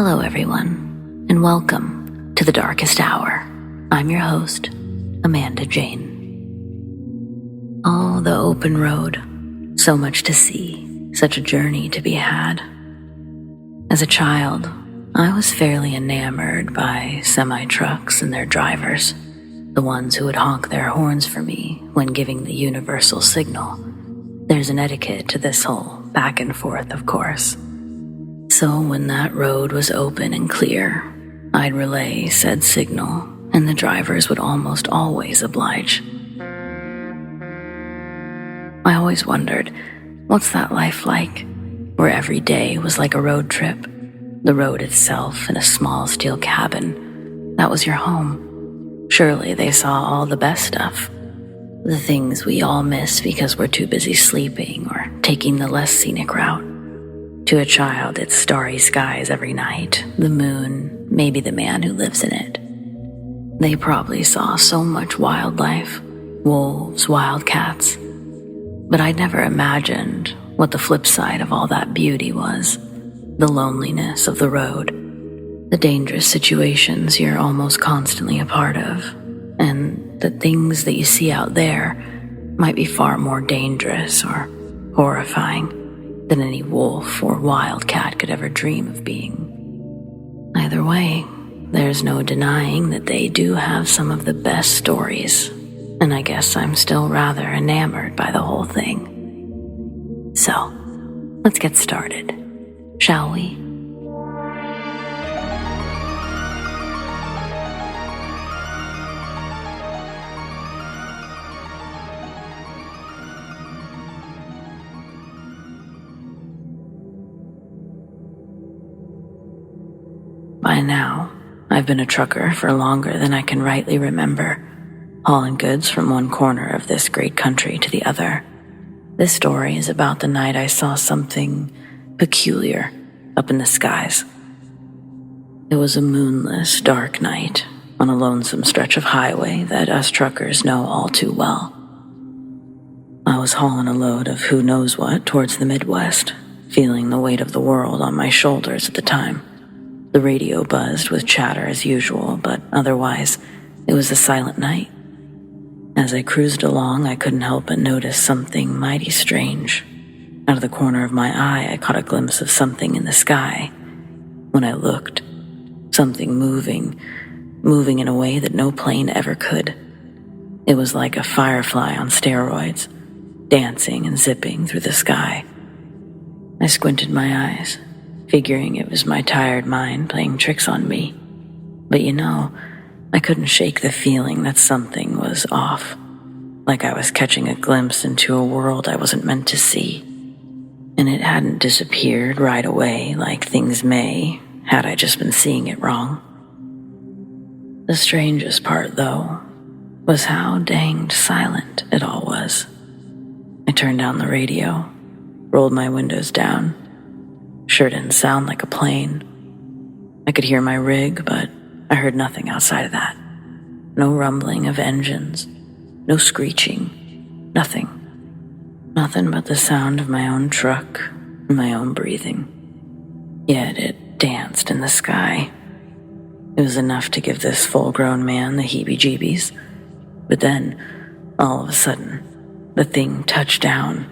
Hello everyone, and welcome to the Darkest Hour. I'm your host, Amanda Jane. Oh, the open road. So much to see, such a journey to be had. As a child, I was fairly enamored by semi-trucks and their drivers, the ones who would honk their horns for me when giving the universal signal. There's an etiquette to this whole back and forth, of course. So when that road was open and clear, I'd relay said signal, and the drivers would almost always oblige. I always wondered, what's that life like, where every day was like a road trip? The road itself in a small steel cabin, that was your home. Surely they saw all the best stuff. The things we all miss because we're too busy sleeping or taking the less scenic route. To a child, it's starry skies every night, the moon, maybe the man who lives in it. They probably saw so much wildlife, wolves, wildcats. But I'd never imagined what the flip side of all that beauty was. The loneliness of the road, the dangerous situations you're almost constantly a part of, and the things that you see out there might be far more dangerous or horrifying than any wolf or wildcat could ever dream of being. Either way, there's no denying that they do have some of the best stories, and I guess I'm still rather enamored by the whole thing. So, let's get started, shall we? By now, I've been a trucker for longer than I can rightly remember, hauling goods from one corner of this great country to the other. This story is about the night I saw something peculiar up in the skies. It was a moonless, dark night on a lonesome stretch of highway that us truckers know all too well. I was hauling a load of who knows what towards the Midwest, feeling the weight of the world on my shoulders at the time. The radio buzzed with chatter as usual, but otherwise, it was a silent night. As I cruised along, I couldn't help but notice something mighty strange. Out of the corner of my eye, I caught a glimpse of something in the sky. When I looked, something moving in a way that no plane ever could. It was like a firefly on steroids, dancing and zipping through the sky. I squinted my eyes, figuring it was my tired mind playing tricks on me. But I couldn't shake the feeling that something was off, like I was catching a glimpse into a world I wasn't meant to see. And it hadn't disappeared right away like things may, had I just been seeing it wrong. The strangest part, though, was how danged silent it all was. I turned down the radio, rolled my windows down. Sure didn't sound like a plane. I could hear my rig, but I heard nothing outside of that. No rumbling of engines, no screeching, nothing. Nothing but the sound of my own truck and my own breathing. Yet it danced in the sky. It was enough to give this full-grown man the heebie-jeebies. But then, all of a sudden, the thing touched down,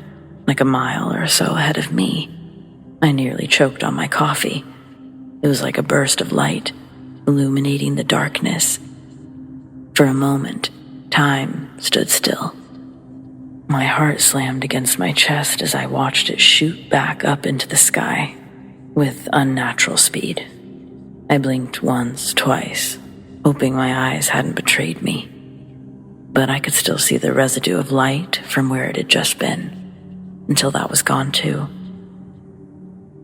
like a mile or so ahead of me. I nearly choked on my coffee. It was like a burst of light, illuminating the darkness. For a moment, time stood still. My heart slammed against my chest as I watched it shoot back up into the sky with unnatural speed. I blinked once, twice, hoping my eyes hadn't betrayed me. But I could still see the residue of light from where it had just been, until that was gone too.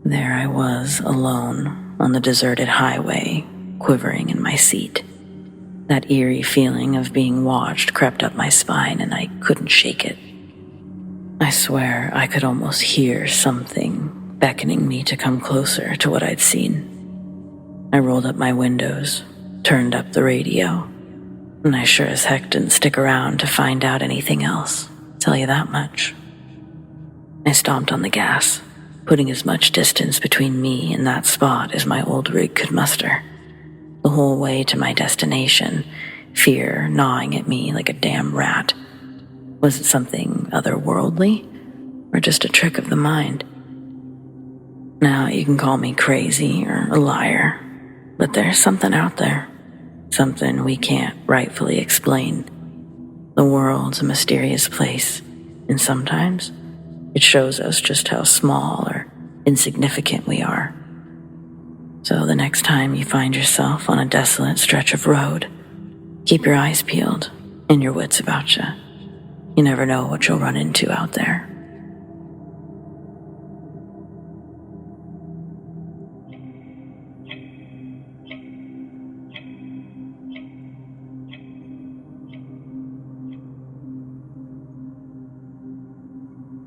There I was, alone, on the deserted highway, quivering in my seat. That eerie feeling of being watched crept up my spine, and I couldn't shake it. I swear I could almost hear something beckoning me to come closer to what I'd seen. I rolled up my windows, turned up the radio, and I sure as heck didn't stick around to find out anything else, tell you that much. I stomped on the gas, putting as much distance between me and that spot as my old rig could muster. The whole way to my destination, fear gnawing at me like a damn rat. Was it something otherworldly, or just a trick of the mind? Now you can call me crazy or a liar, but there's something out there, something we can't rightfully explain. The world's a mysterious place, and sometimes it shows us just how small or insignificant we are. So the next time you find yourself on a desolate stretch of road, keep your eyes peeled and your wits about you. You never know what you'll run into out there.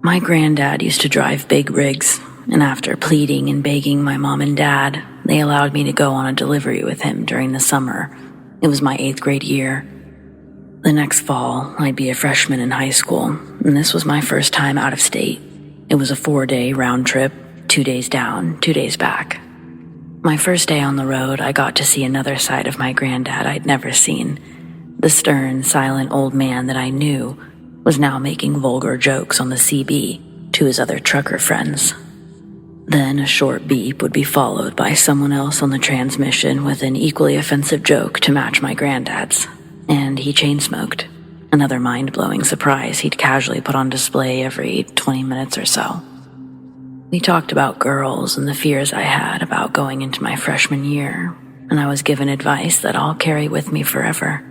My granddad used to drive big rigs, and after pleading and begging my mom and dad, they allowed me to go on a delivery with him during the summer. It was my 8th grade year. The next fall, I'd be a freshman in high school, and this was my first time out of state. It was a 4-day round trip, 2 days down, 2 days back. My first day on the road, I got to see another side of my granddad I'd never seen. The stern, silent old man that I knew was now making vulgar jokes on the CB to his other trucker friends. Then a short beep would be followed by someone else on the transmission with an equally offensive joke to match my granddad's. And he chain-smoked, another mind-blowing surprise he'd casually put on display every 20 minutes or so. We talked about girls and the fears I had about going into my freshman year, and I was given advice that I'll carry with me forever.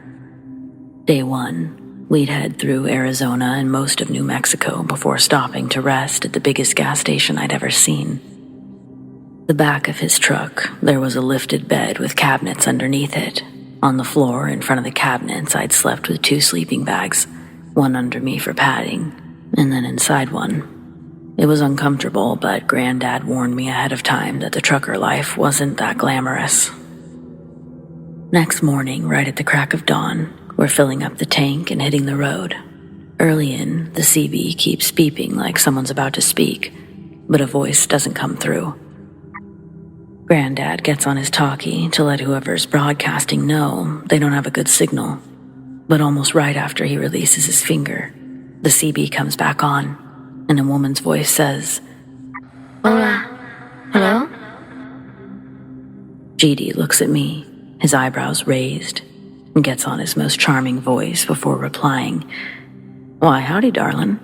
Day 1. We'd head through Arizona and most of New Mexico before stopping to rest at the biggest gas station I'd ever seen. The back of his truck, there was a lifted bed with cabinets underneath it. On the floor in front of the cabinets, I'd slept with 2 sleeping bags, one under me for padding, and then inside one. It was uncomfortable, but Granddad warned me ahead of time that the trucker life wasn't that glamorous. Next morning, right at the crack of dawn, we're filling up the tank and hitting the road. Early in, the CB keeps beeping like someone's about to speak, but a voice doesn't come through. Granddad gets on his talkie to let whoever's broadcasting know they don't have a good signal, but almost right after he releases his finger, the CB comes back on, and a woman's voice says, "Hola, hello?" GD looks at me, his eyebrows raised, and gets on his most charming voice before replying, "Why, howdy, darlin'."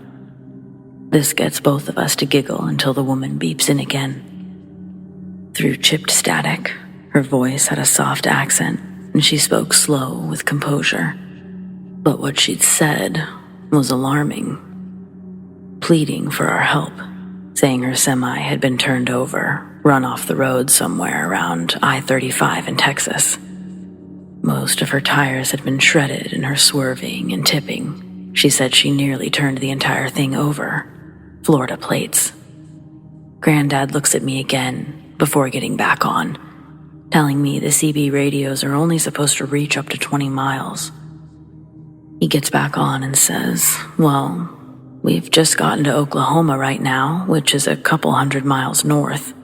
This gets both of us to giggle until the woman beeps in again. Through chipped static, her voice had a soft accent, and she spoke slow with composure. But what she'd said was alarming, pleading for our help, saying her semi had been turned over, run off the road somewhere around I-35 in Texas. Most of her tires had been shredded in her swerving and tipping. She said she nearly turned the entire thing over. Florida plates. Granddad looks at me again before getting back on, telling me the CB radios are only supposed to reach up to 20 miles. He gets back on and says, "Well, we've just gotten to Oklahoma right now, which is a couple 100 miles north."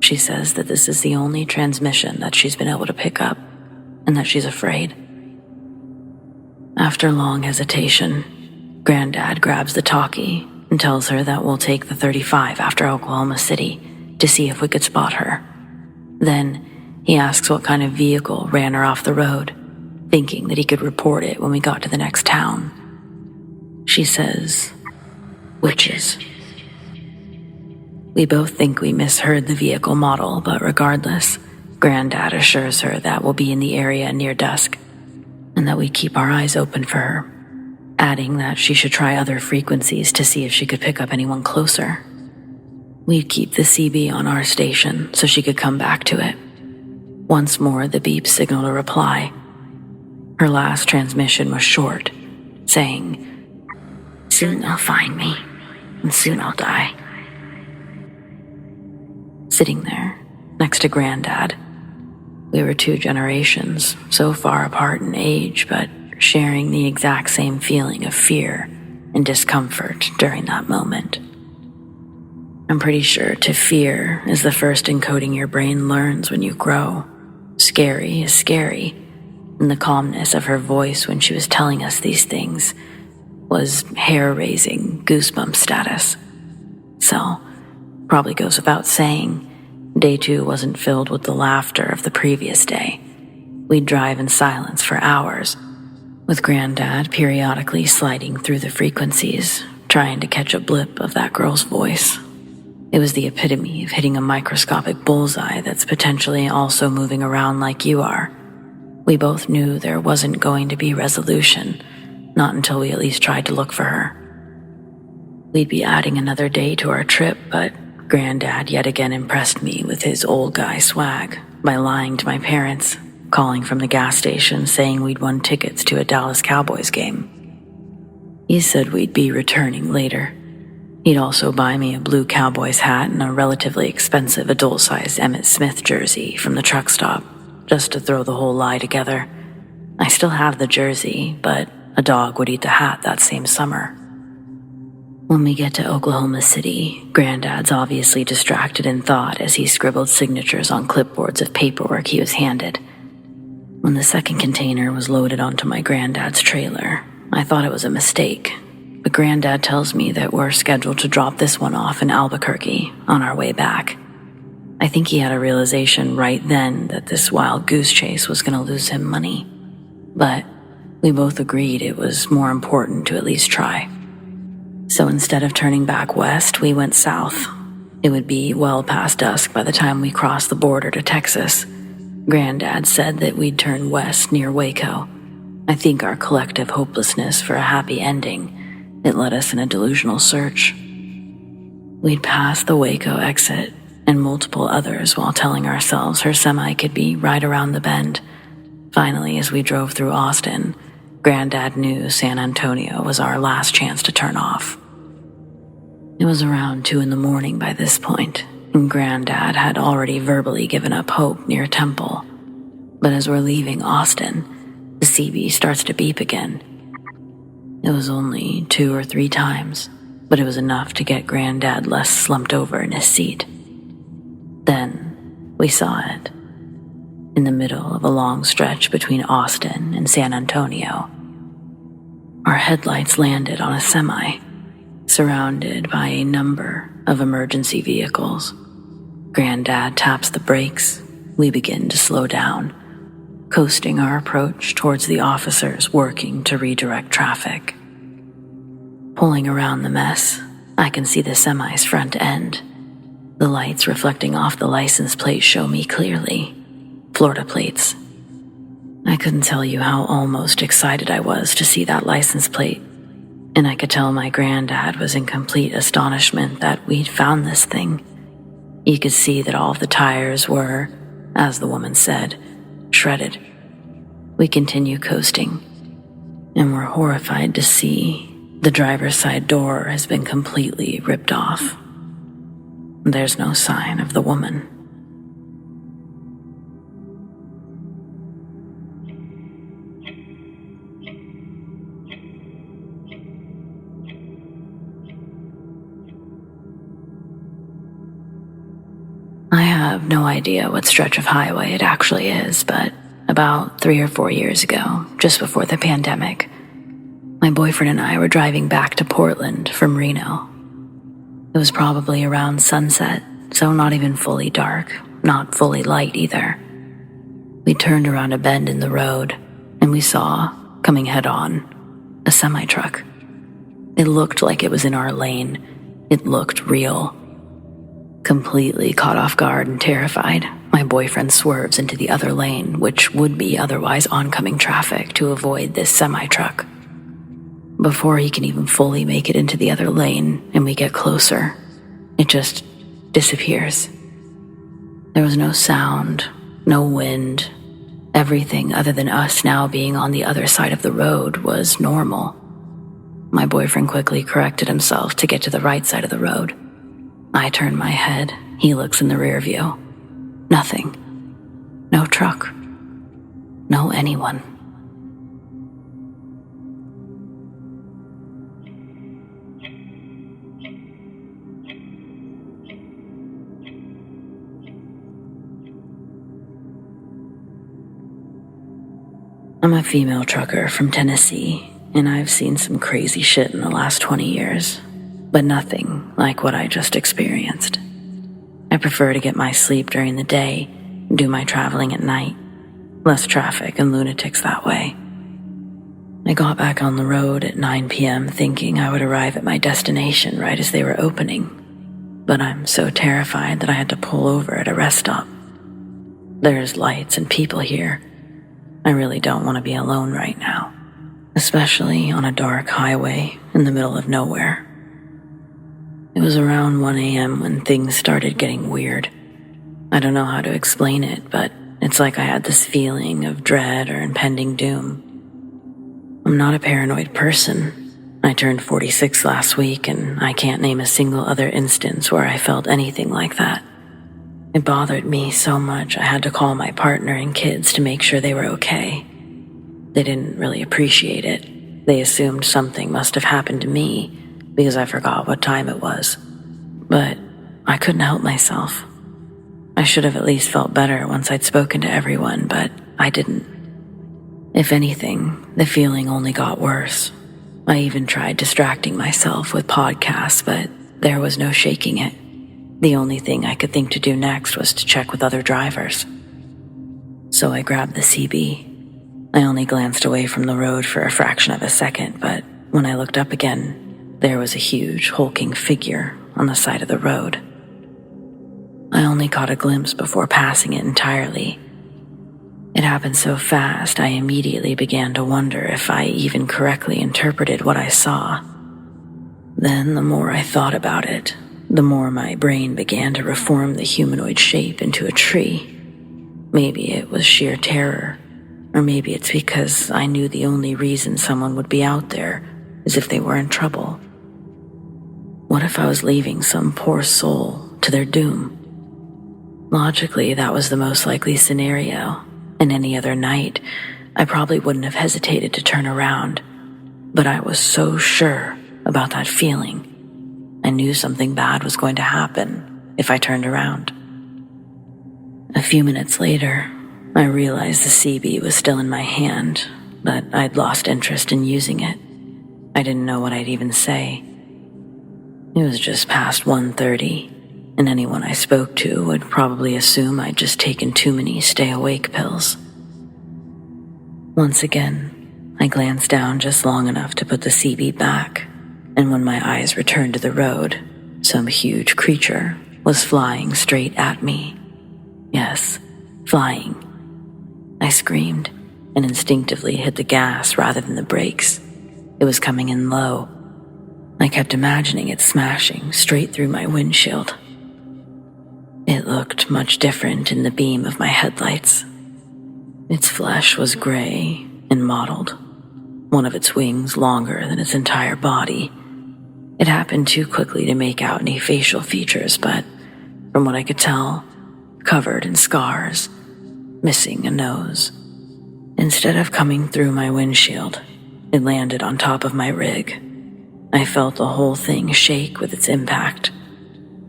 She says that this is the only transmission that she's been able to pick up, and that she's afraid. After long hesitation, Granddad grabs the talkie and tells her that we'll take the 35 after Oklahoma City to see if we could spot her. Then he asks what kind of vehicle ran her off the road, thinking that he could report it when we got to the next town. She says, "Witches." We both think we misheard the vehicle model, but regardless, Granddad assures her that we'll be in the area near dusk, and that we keep our eyes open for her, adding that she should try other frequencies to see if she could pick up anyone closer. We'd keep the CB on our station so she could come back to it. Once more, the beep signaled a reply. Her last transmission was short, saying, "Soon they'll find me, and soon I'll die." Sitting there, next to Granddad, we were 2 generations, so far apart in age, but sharing the exact same feeling of fear and discomfort during that moment. I'm pretty sure to fear is the first encoding your brain learns when you grow. Scary is scary, and the calmness of her voice when she was telling us these things was hair-raising goosebump status. So, probably goes without saying, day 2 wasn't filled with the laughter of the previous day. We'd drive in silence for hours, with Granddad periodically sliding through the frequencies, trying to catch a blip of that girl's voice. It was the epitome of hitting a microscopic bullseye that's potentially also moving around like you are. We both knew there wasn't going to be resolution, not until we at least tried to look for her. We'd be adding another day to our trip, but Granddad yet again impressed me with his old guy swag by lying to my parents, calling from the gas station saying we'd won tickets to a Dallas Cowboys game. He said we'd be returning later. He'd also buy me a blue Cowboys hat and a relatively expensive adult-sized Emmitt Smith jersey from the truck stop, just to throw the whole lie together. I still have the jersey, but a dog would eat the hat that same summer. When we get to Oklahoma City, Granddad's obviously distracted in thought as he scribbled signatures on clipboards of paperwork he was handed. When the second container was loaded onto my granddad's trailer, I thought it was a mistake, but Granddad tells me that we're scheduled to drop this one off in Albuquerque on our way back. I think he had a realization right then that this wild goose chase was going to lose him money, but we both agreed it was more important to at least try. So instead of turning back west, we went south. It would be well past dusk by the time we crossed the border to Texas. Granddad said that we'd turn west near Waco. I think our collective hopelessness for a happy ending, it led us in a delusional search. We'd passed the Waco exit and multiple others while telling ourselves her semi could be right around the bend. Finally, as we drove through Austin, Granddad knew San Antonio was our last chance to turn off. It was around 2 a.m. by this point, and Granddad had already verbally given up hope near Temple. But as we're leaving Austin, the CB starts to beep again. It was only 2 or 3 times, but it was enough to get Granddad less slumped over in his seat. Then we saw it. In the middle of a long stretch between Austin and San Antonio, our headlights landed on a semi, surrounded by a number of emergency vehicles. Granddad taps the brakes. We begin to slow down, coasting our approach towards the officers working to redirect traffic. Pulling around the mess, I can see the semi's front end. The lights reflecting off the license plate show me clearly. Florida plates. I couldn't tell you how almost excited I was to see that license plate, and I could tell my granddad was in complete astonishment that we'd found this thing. You could see that all of the tires were, as the woman said, shredded. We continue coasting, and we're horrified to see the driver's side door has been completely ripped off. There's no sign of the woman. I have no idea what stretch of highway it actually is, but about 3 or 4 years ago, just before the pandemic, my boyfriend and I were driving back to Portland from Reno. It was probably around sunset, so not even fully dark, not fully light either. We turned around a bend in the road, and we saw, coming head-on, a semi-truck. It looked like it was in our lane. It looked real. Completely caught off guard and terrified, my boyfriend swerves into the other lane, which would be otherwise oncoming traffic, to avoid this semi-truck. Before he can even fully make it into the other lane and we get closer, it just disappears. There was no sound, no wind. Everything other than us now being on the other side of the road was normal. My boyfriend quickly corrected himself to get to the right side of the road. I turn my head. He looks in the rear view. Nothing. No truck. No anyone. a female trucker from Tennessee, and I've seen some crazy shit in the last 20 years, but nothing like what I just experienced. I prefer to get my sleep during the day and do my traveling at night. Less traffic and lunatics that way. I got back on the road at 9 p.m. thinking I would arrive at my destination right as they were opening, but I'm so terrified that I had to pull over at a rest stop. There's lights and people here. I really don't want to be alone right now, especially on a dark highway in the middle of nowhere. It was around 1 a.m. when things started getting weird. I don't know how to explain it, but it's like I had this feeling of dread or impending doom. I'm not a paranoid person. I turned 46 last week, and I can't name a single other instance where I felt anything like that. It bothered me so much I had to call my partner and kids to make sure they were okay. They didn't really appreciate it. They assumed something must have happened to me because I forgot what time it was. But I couldn't help myself. I should have at least felt better once I'd spoken to everyone, but I didn't. If anything, the feeling only got worse. I even tried distracting myself with podcasts, but there was no shaking it. The only thing I could think to do next was to check with other drivers. So I grabbed the CB. I only glanced away from the road for a fraction of a second, but when I looked up again, there was a huge, hulking figure on the side of the road. I only caught a glimpse before passing it entirely. It happened so fast, I immediately began to wonder if I even correctly interpreted what I saw. Then, the more I thought about it, the more my brain began to reform the humanoid shape into a tree. Maybe it was sheer terror, or maybe it's because I knew the only reason someone would be out there is if they were in trouble. What if I was leaving some poor soul to their doom? Logically, that was the most likely scenario, and any other night, I probably wouldn't have hesitated to turn around, but I was so sure about that feeling. I knew something bad was going to happen if I turned around. A few minutes later, I realized the CB was still in my hand, but I'd lost interest in using it. I didn't know what I'd even say. It was just past 1:30, and anyone I spoke to would probably assume I'd just taken too many stay-awake pills. Once again, I glanced down just long enough to put the CB back, and when my eyes returned to the road, some huge creature was flying straight at me. Yes, flying. I screamed and instinctively hit the gas rather than the brakes. It was coming in low. I kept imagining it smashing straight through my windshield. It looked much different in the beam of my headlights. Its flesh was gray and mottled, one of its wings longer than its entire body. It happened too quickly to make out any facial features, but from what I could tell, covered in scars, missing a nose. Instead of coming through my windshield, it landed on top of my rig. I felt the whole thing shake with its impact,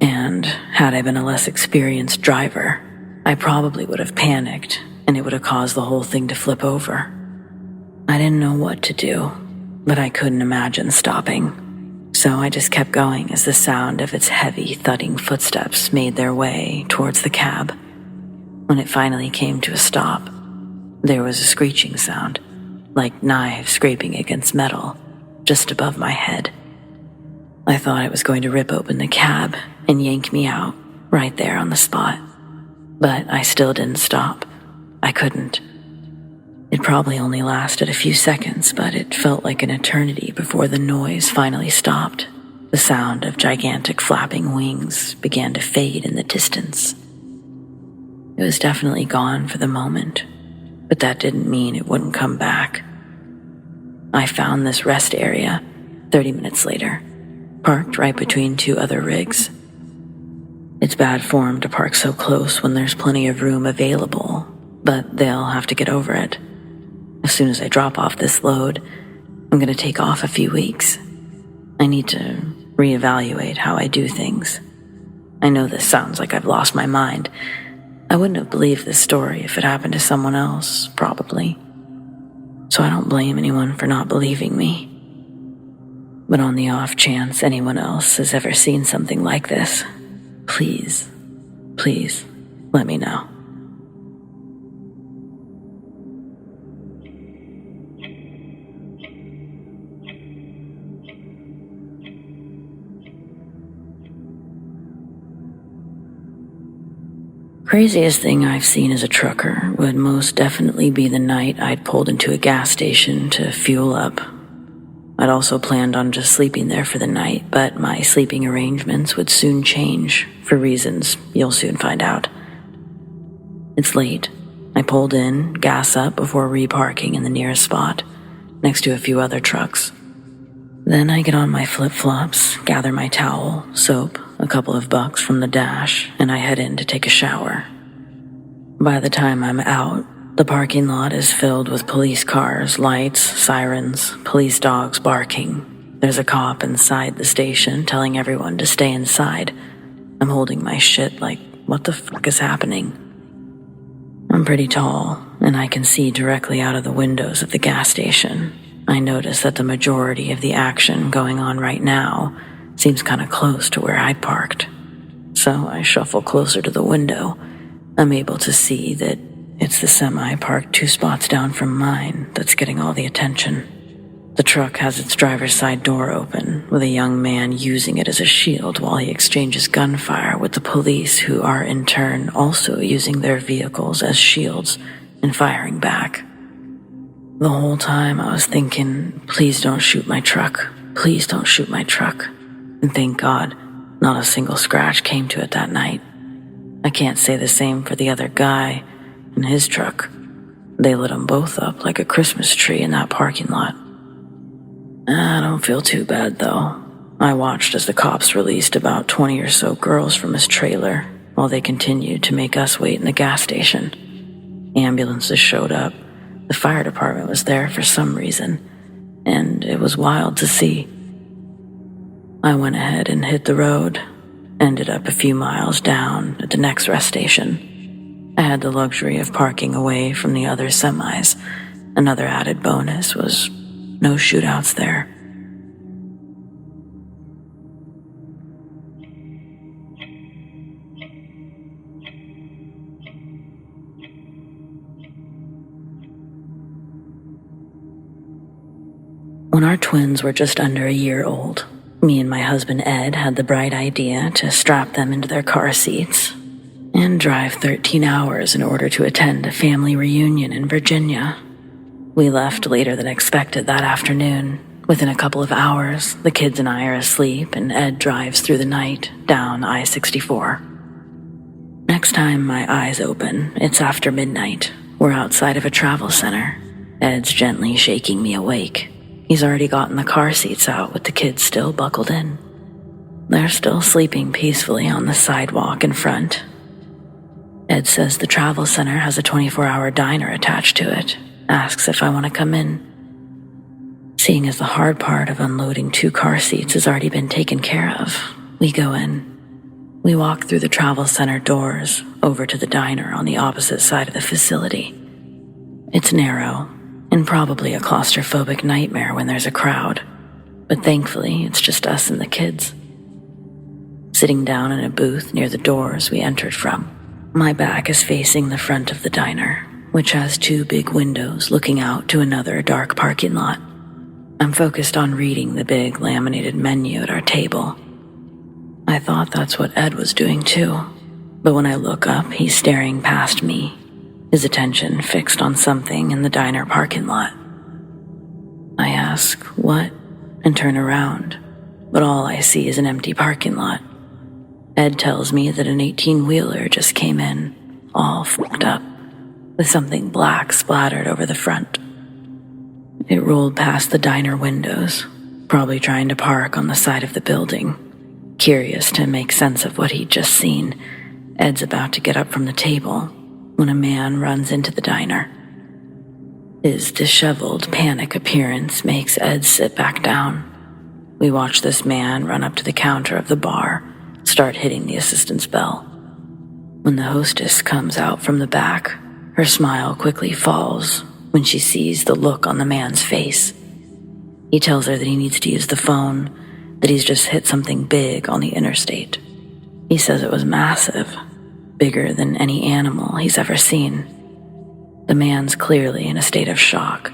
and had I been a less experienced driver, I probably would have panicked and it would have caused the whole thing to flip over. I didn't know what to do, but I couldn't imagine stopping. So I just kept going as the sound of its heavy, thudding footsteps made their way towards the cab. When it finally came to a stop, there was a screeching sound, like knives scraping against metal, just above my head. I thought it was going to rip open the cab and yank me out right there on the spot. But I still didn't stop. I couldn't. It probably only lasted a few seconds, but it felt like an eternity before the noise finally stopped. The sound of gigantic flapping wings began to fade in the distance. It was definitely gone for the moment, but that didn't mean it wouldn't come back. I found this rest area 30 minutes later, parked right between two other rigs. It's bad form to park so close when there's plenty of room available, but they'll have to get over it. As soon as I drop off this load, I'm going to take off a few weeks. I need to reevaluate how I do things. I know this sounds like I've lost my mind. I wouldn't have believed this story if it happened to someone else, probably. so I don't blame anyone for not believing me. But on the off chance anyone else has ever seen something like this, please, let me know. Craziest thing I've seen as a trucker would most definitely be the night I'd pulled into a gas station to fuel up. I'd also planned on just sleeping there for the night, but my sleeping arrangements would soon change for reasons you'll soon find out. It's late. I pulled in, gas up before reparking in the nearest spot, next to a few other trucks. Then I get on my flip-flops, gather my towel, soap, a couple of bucks from the dash, and I head in to take a shower. By the time I'm out, the parking lot is filled with police cars, lights, sirens, police dogs barking. There's a cop inside the station telling everyone to stay inside. I'm holding my shit like, what the fuck is happening? I'm pretty tall, and I can see directly out of the windows of the gas station. I notice that the majority of the action going on right now seems kind of close to where I'd parked. So I shuffle closer to the window. I'm able to see that it's the semi parked 2 spots down from mine that's getting all the attention. The truck has its driver's side door open, with a young man using it as a shield while he exchanges gunfire with the police, who are in turn also using their vehicles as shields and firing back. The whole time I was thinking, please don't shoot my truck. Please don't shoot my truck. And thank God, not a single scratch came to it that night. I can't say the same for the other guy and his truck. They lit them both up like a Christmas tree in that parking lot. I don't feel too bad, though. I watched as the cops released about 20 or so girls from his trailer while they continued to make us wait in the gas station. Ambulances showed up. The fire department was there for some reason, and it was wild to see. I went ahead and hit the road, ended up a few miles down at the next rest station. I had the luxury of parking away from the other semis. Another added bonus was no shootouts there. When our twins were just under a year old, me and my husband Ed had the bright idea to strap them into their car seats and drive 13 hours in order to attend a family reunion in Virginia. We left later than expected that afternoon. Within a couple of hours, the kids and I are asleep, and Ed drives through the night down I-64. Next time my eyes open, it's after midnight. We're outside of a travel center. Ed's gently shaking me awake. He's already gotten the car seats out with the kids still buckled in. They're still sleeping peacefully on the sidewalk in front. Ed says the travel center has a 24-hour diner attached to it, asks if I want to come in. Seeing as the hard part of unloading 2 car seats has already been taken care of, we go in. We walk through the travel center doors over to the diner on the opposite side of the facility. It's narrow, and probably a claustrophobic nightmare when there's a crowd, but thankfully it's just us and the kids. Sitting down in a booth near the doors we entered from, my back is facing the front of the diner, which has 2 big windows looking out to another dark parking lot. I'm focused on reading the big laminated menu at our table. I thought that's what Ed was doing too, but when I look up, he's staring past me, his attention fixed on something in the diner parking lot. I ask, what? And turn around, but all I see is an empty parking lot. Ed tells me that an 18-wheeler just came in, all fucked up, with something black splattered over the front. It rolled past the diner windows, probably trying to park on the side of the building. Curious to make sense of what he'd just seen, Ed's about to get up from the table when a man runs into the diner. His disheveled, panic appearance makes Ed sit back down. We watch this man run up to the counter of the bar, start hitting the assistant's bell. When the hostess comes out from the back, her smile quickly falls when she sees the look on the man's face. He tells her that he needs to use the phone, that he's just hit something big on the interstate. He says it was massive, bigger than any animal he's ever seen. The man's clearly in a state of shock.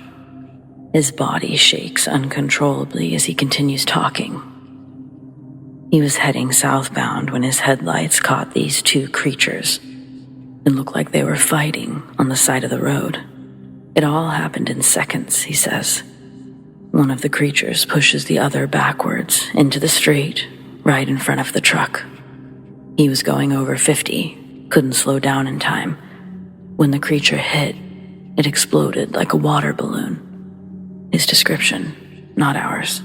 His body shakes uncontrollably as he continues talking. He was heading southbound when his headlights caught these two creatures. It looked like they were fighting on the side of the road. It all happened in seconds, he says. One of the creatures pushes the other backwards into the street, right in front of the truck. He was going over 50, couldn't slow down in time. When the creature hit, it exploded like a water balloon. His description, not ours.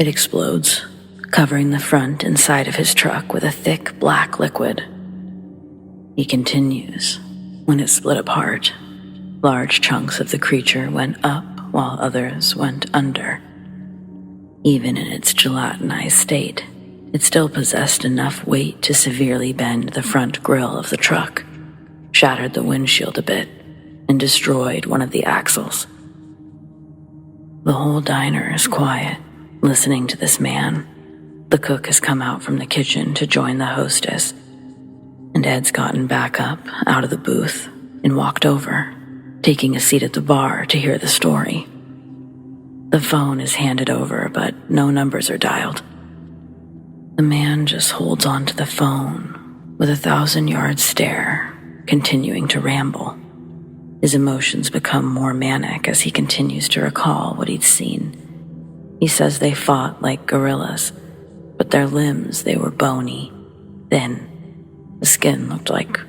It explodes, covering the front and side of his truck with a thick black liquid. He continues. When it split apart, large chunks of the creature went up while others went under. Even in its gelatinized state, it still possessed enough weight to severely bend the front grille of the truck, shattered the windshield a bit, and destroyed one of the axles. The whole diner is quiet, listening to this man. The cook has come out from the kitchen to join the hostess, and Ed's gotten back up out of the booth and walked over, taking a seat at the bar to hear the story. The phone is handed over, but no numbers are dialed. The man just holds onto the phone with a 1,000-yard stare, continuing to ramble. His emotions become more manic as he continues to recall what he'd seen. He says they fought like gorillas, but their limbs, they were bony, thin. The skin looked like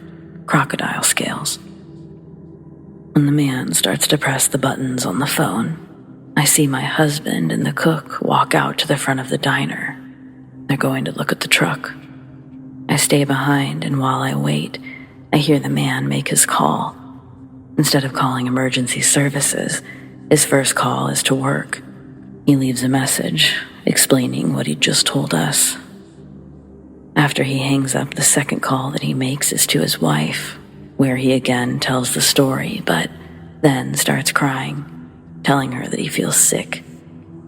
crocodile scales. When the man starts to press the buttons on the phone, I see my husband and the cook walk out to the front of the diner. They're going to look at the truck. I stay behind, and while I wait, I hear the man make his call. Instead of calling emergency services, his first call is to work. He leaves a message explaining what he'd just told us. After he hangs up, the second call that he makes is to his wife, where he again tells the story, but then starts crying, telling her that he feels sick.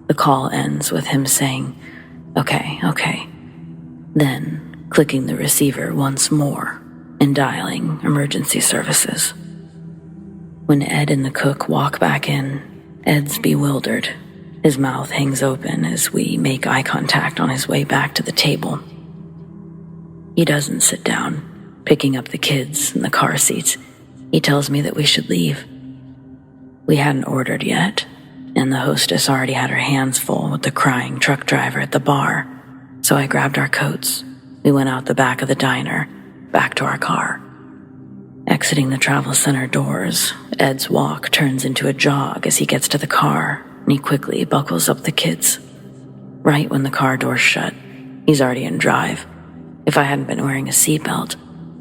The call ends with him saying, okay, then clicking the receiver once more and dialing emergency services. When Ed and the cook walk back in, Ed's bewildered. His mouth hangs open as we make eye contact on his way back to the table. He doesn't sit down, picking up the kids in the car seats. He tells me that we should leave. We hadn't ordered yet, and the hostess already had her hands full with the crying truck driver at the bar, so I grabbed our coats. We went out the back of the diner, back to our car. Exiting the travel center doors, Ed's walk turns into a jog as he gets to the car, and he quickly buckles up the kids. Right when the car doors shut, he's already in drive. If I hadn't been wearing a seatbelt,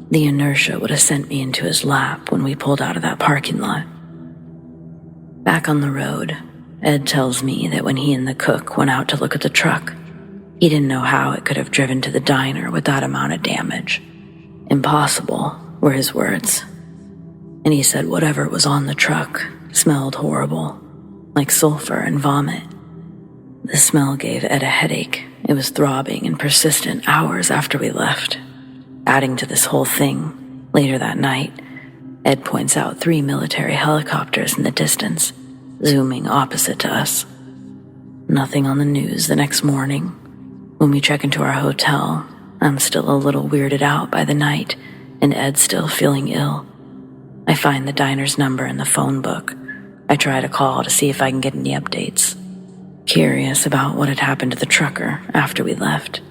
the inertia would have sent me into his lap when we pulled out of that parking lot. Back on the road, Ed tells me that when he and the cook went out to look at the truck, he didn't know how it could have driven to the diner with that amount of damage. Impossible, were his words. And he said whatever was on the truck smelled horrible, like sulfur and vomit. The smell gave Ed a headache. It was throbbing and persistent hours after we left. Adding to this whole thing, later that night, Ed points out 3 military helicopters in the distance, zooming opposite to us. Nothing on the news the next morning. When we check into our hotel, I'm still a little weirded out by the night, and Ed's still feeling ill. I find the diner's number in the phone book. I try to call to see if I can get any updates. Curious about what had happened to the trucker after we left.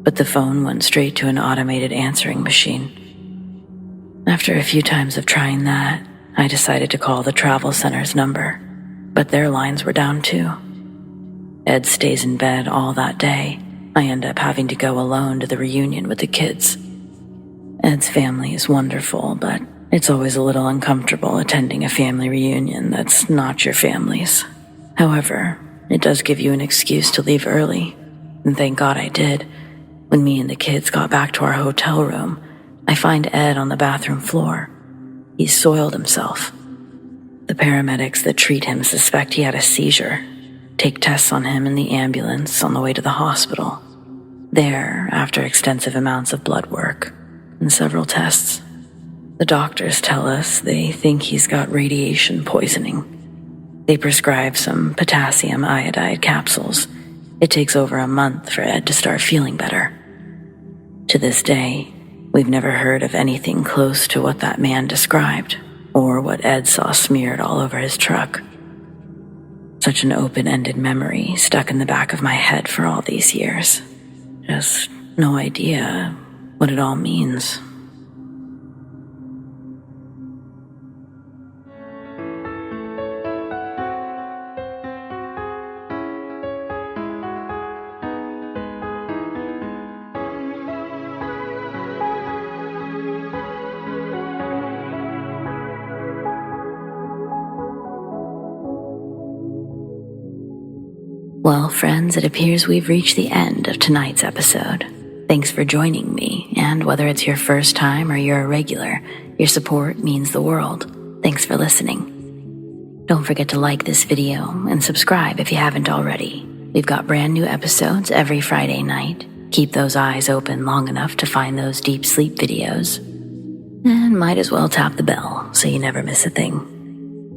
But the phone went straight to an automated answering machine. After a few times of trying that, I decided to call the travel center's number, but their lines were down too. Ed stays in bed all that day. I end up having to go alone to the reunion with the kids. Ed's family is wonderful, but it's always a little uncomfortable attending a family reunion that's not your family's. However, it does give you an excuse to leave early, and thank God I did. When me and the kids got back to our hotel room, I find Ed on the bathroom floor. He's soiled himself. The paramedics that treat him suspect he had a seizure, take tests on him in the ambulance on the way to the hospital. There, after extensive amounts of blood work and several tests, the doctors tell us they think he's got radiation poisoning. They prescribe some potassium iodide capsules. It takes over a month for Ed to start feeling better. To this day, we've never heard of anything close to what that man described, or what Ed saw smeared all over his truck. Such an open-ended memory stuck in the back of my head for all these years. Just no idea what it all means. Well, friends, it appears we've reached the end of tonight's episode. Thanks for joining me, and whether it's your first time or you're a regular, your support means the world. Thanks for listening. Don't forget to like this video and subscribe if you haven't already. We've got brand new episodes every Friday night. Keep those eyes open long enough to find those deep sleep videos. And might as well tap the bell so you never miss a thing.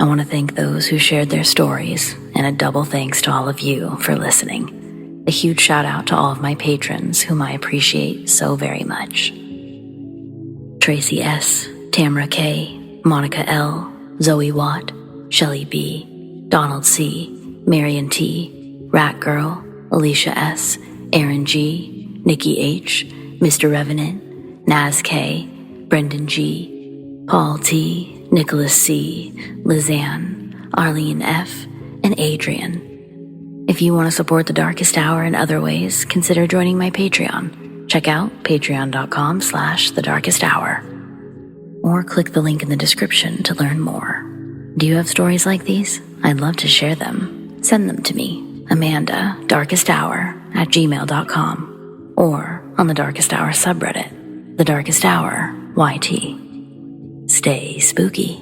I want to thank those who shared their stories, and a double thanks to all of you for listening. A huge shout out to all of my patrons, whom I appreciate so very much. Tracy S, Tamara K, Monica L, ZoeWatt, Chelle B, Donald C, Marion T, Rat Girl, Alisha S, Erin G, Nikki H, Mr. Revenant, Naz K, Brendon G, Paul T, Nicholas C, Lissane, Arlene F, and Adrienne. If you want to support The Darkest Hour in other ways, consider joining my Patreon. Check out patreon.com/thedarkesthour. Or click the link in the description to learn more. Do you have stories like these? I'd love to share them. Send them to me, amandadarkesthour@gmail.com, or on the Darkest Hour subreddit, The Darkest Hour YT. Stay spooky.